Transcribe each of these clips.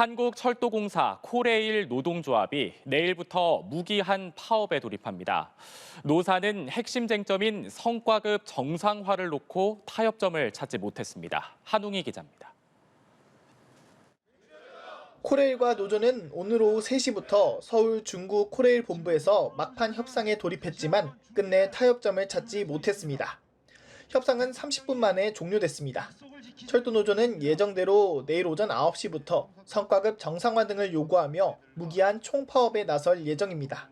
한국철도공사 코레일 노동조합이 내일부터 무기한 파업에 돌입합니다. 노사는 핵심 쟁점인 성과급 정상화를 놓고 타협점을 찾지 못했습니다. 한웅희 기자입니다. 코레일과 노조는 오늘 오후 3시부터 서울 중구 코레일 본부에서 막판 협상에 돌입했지만 끝내 타협점을 찾지 못했습니다. 협상은 30분 만에 종료됐습니다. 철도노조는 예정대로 내일 오전 9시부터 성과급 정상화 등을 요구하며 무기한 총파업에 나설 예정입니다.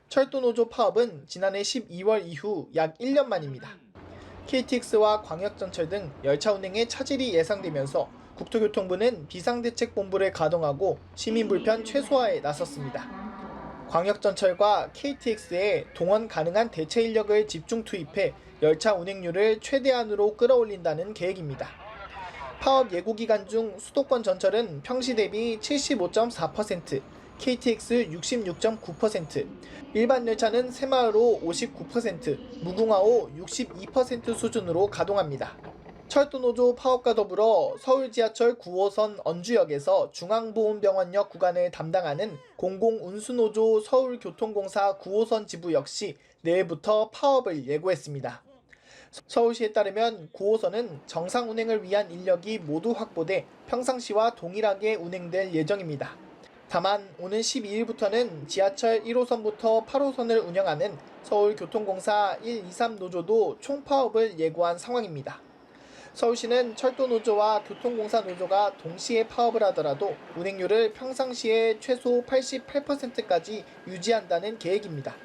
철도노조 파업은 지난해 12월 이후 약 1년 만입니다. KTX와 광역전철 등 열차 운행에 차질이 예상되면서 국토교통부는 비상대책본부를 가동하고 시민 불편 최소화에 나섰습니다. 광역전철과 KTX에 동원 가능한 대체 인력을 집중 투입해 열차 운행률을 최대한으로 끌어올린다는 계획입니다. 파업 예고 기간 중 수도권 전철은 평시 대비 75.4%, KTX 66.9%, 일반 열차는 새마을호 59%, 무궁화호 62% 수준으로 가동합니다. 철도노조 파업과 더불어 서울 지하철 9호선 언주역에서 중앙보훈병원역 구간을 담당하는 공공운수노조 서울교통공사 9호선 지부 역시 내일부터 파업을 예고했습니다. 서울시에 따르면 9호선은 정상 운행을 위한 인력이 모두 확보돼 평상시와 동일하게 운행될 예정입니다. 다만 오는 12일부터는 지하철 1호선부터 8호선을 운영하는 서울교통공사 1, 2, 3 노조도 총파업을 예고한 상황입니다. 서울시는 철도노조와 교통공사 노조가 동시에 파업을 하더라도 운행률을 평상시에 최소 88%까지 유지한다는 계획입니다.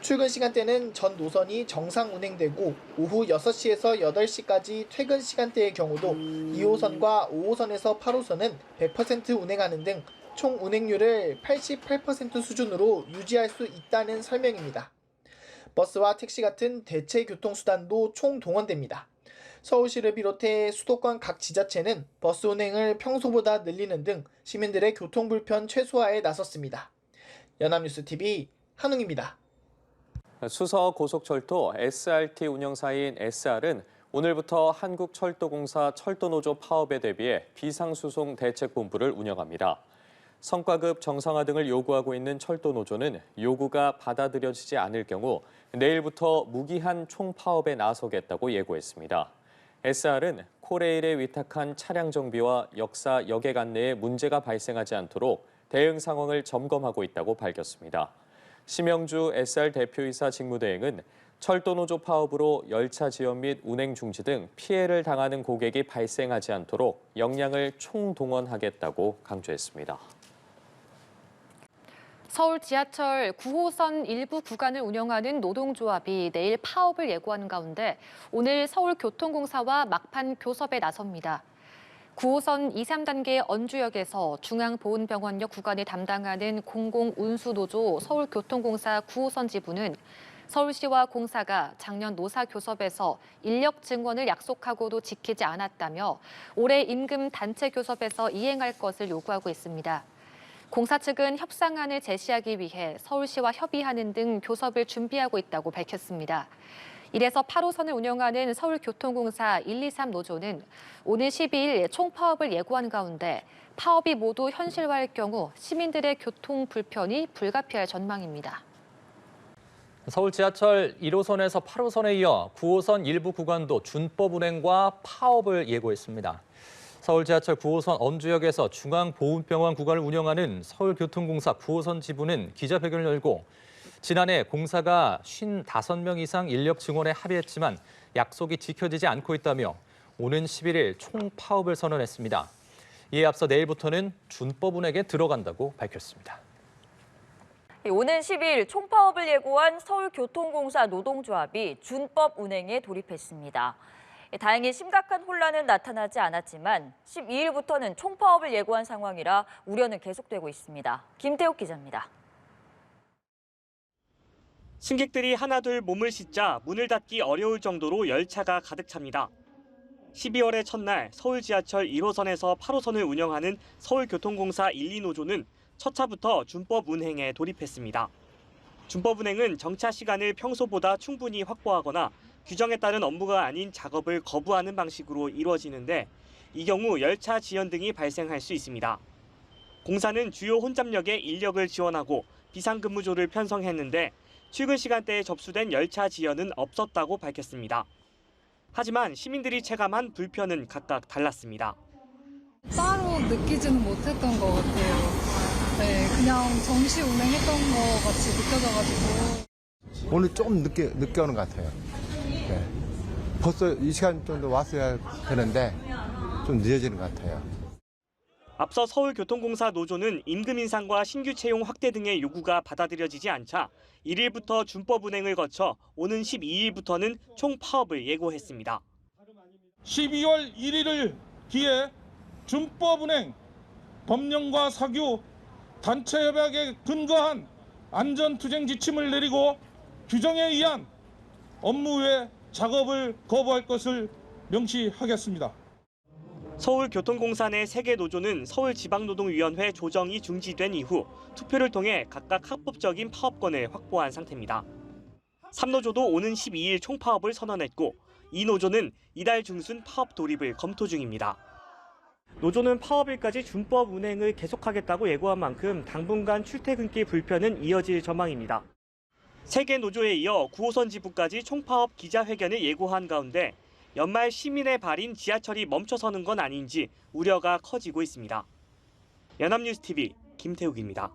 출근 시간대는 전 노선이 정상 운행되고 오후 6시에서 8시까지 퇴근 시간대의 경우도 2호선과 5호선에서 8호선은 100% 운행하는 등 총 운행률을 88% 수준으로 유지할 수 있다는 설명입니다. 버스와 택시 같은 대체 교통수단도 총동원됩니다. 서울시를 비롯해 수도권 각 지자체는 버스 운행을 평소보다 늘리는 등 시민들의 교통불편 최소화에 나섰습니다. 연합뉴스TV 한웅입니다. 수서고속철도 SRT 운영사인 SR은 오늘부터 한국철도공사 철도노조 파업에 대비해 비상수송 대책본부를 운영합니다. 성과급 정상화 등을 요구하고 있는 철도노조는 요구가 받아들여지지 않을 경우 내일부터 무기한 총파업에 나서겠다고 예고했습니다. SR은 코레일에 위탁한 차량 정비와 역사 여객 안내에 문제가 발생하지 않도록 대응 상황을 점검하고 있다고 밝혔습니다. 심영주 SR 대표이사 직무대행은 철도노조 파업으로 열차 지연 및 운행 중지 등 피해를 당하는 고객이 발생하지 않도록 역량을 총동원하겠다고 강조했습니다. 서울 지하철 9호선 일부 구간을 운영하는 노동조합이 내일 파업을 예고하는 가운데 오늘 서울교통공사와 막판 교섭에 나섭니다. 9호선 2, 3단계 언주역에서 중앙보훈병원역 구간을 담당하는 공공운수노조 서울교통공사 9호선 지부는 서울시와 공사가 작년 노사교섭에서 인력 증원을 약속하고도 지키지 않았다며 올해 임금 단체 교섭에서 이행할 것을 요구하고 있습니다. 공사 측은 협상안을 제시하기 위해 서울시와 협의하는 등 교섭을 준비하고 있다고 밝혔습니다. 이래서 8호선을 운영하는 서울교통공사 1, 2, 3 노조는 오늘 12일 총파업을 예고한 가운데 파업이 모두 현실화할 경우 시민들의 교통 불편이 불가피할 전망입니다. 서울 지하철 1호선에서 8호선에 이어 9호선 일부 구간도 준법 운행과 파업을 예고했습니다. 서울 지하철 9호선 언주역에서 중앙보훈병원 구간을 운영하는 서울교통공사 9호선 지부는 기자회견을 열고 지난해 공사가 55명 이상 인력 증원에 합의했지만 약속이 지켜지지 않고 있다며 오는 11일 총파업을 선언했습니다. 이에 앞서 내일부터는 준법 운행에 들어간다고 밝혔습니다. 오는 10일 총파업을 예고한 서울교통공사 노동조합이 준법 운행에 돌입했습니다. 다행히 심각한 혼란은 나타나지 않았지만 12일부터는 총파업을 예고한 상황이라 우려는 계속되고 있습니다. 김태욱 기자입니다. 승객들이 하나둘 몸을 씻자 문을 닫기 어려울 정도로 열차가 가득 찹니다. 12월의 첫날 서울 지하철 1호선에서 8호선을 운영하는 서울교통공사 1, 2노조는 첫 차부터 준법 운행에 돌입했습니다. 준법 운행은 정차 시간을 평소보다 충분히 확보하거나 규정에 따른 업무가 아닌 작업을 거부하는 방식으로 이루어지는데 이 경우 열차 지연 등이 발생할 수 있습니다. 공사는 주요 혼잡역에 인력을 지원하고 비상근무조를 편성했는데 출근 시간대에 접수된 열차 지연은 없었다고 밝혔습니다. 하지만 시민들이 체감한 불편은 각각 달랐습니다. 따로 느끼지는 못했던 것 같아요. 네, 그냥 정시 운행했던 것 같이 느껴져가지고. 오늘 조금 늦게 오는 것 같아요. 네. 벌써 이 시간 정도 왔어야 되는데 좀 늦어지는 것 같아요. 앞서 서울교통공사 노조는 임금 인상과 신규 채용 확대 등의 요구가 받아들여지지 않자 1일부터 준법 운행을 거쳐 오는 12일부터는 총 파업을 예고했습니다. 12월 1일을 기해 준법 운행, 법령과 사규, 단체 협약에 근거한 안전투쟁 지침을 내리고 규정에 의한 업무 외 작업을 거부할 것을 명시하겠습니다. 서울교통공사 내 3개 노조는 서울지방노동위원회 조정이 중지된 이후 투표를 통해 각각 합법적인 파업권을 확보한 상태입니다. 3노조도 오는 12일 총파업을 선언했고 이 노조는 이달 중순 파업 돌입을 검토 중입니다. 노조는 파업일까지 준법 운행을 계속하겠다고 예고한 만큼 당분간 출퇴근길 불편은 이어질 전망입니다. 3개 노조에 이어 9호선 지부까지 총파업 기자회견을 예고한 가운데 연말 시민의 발인 지하철이 멈춰서는 건 아닌지 우려가 커지고 있습니다. 연합뉴스TV 김태욱입니다.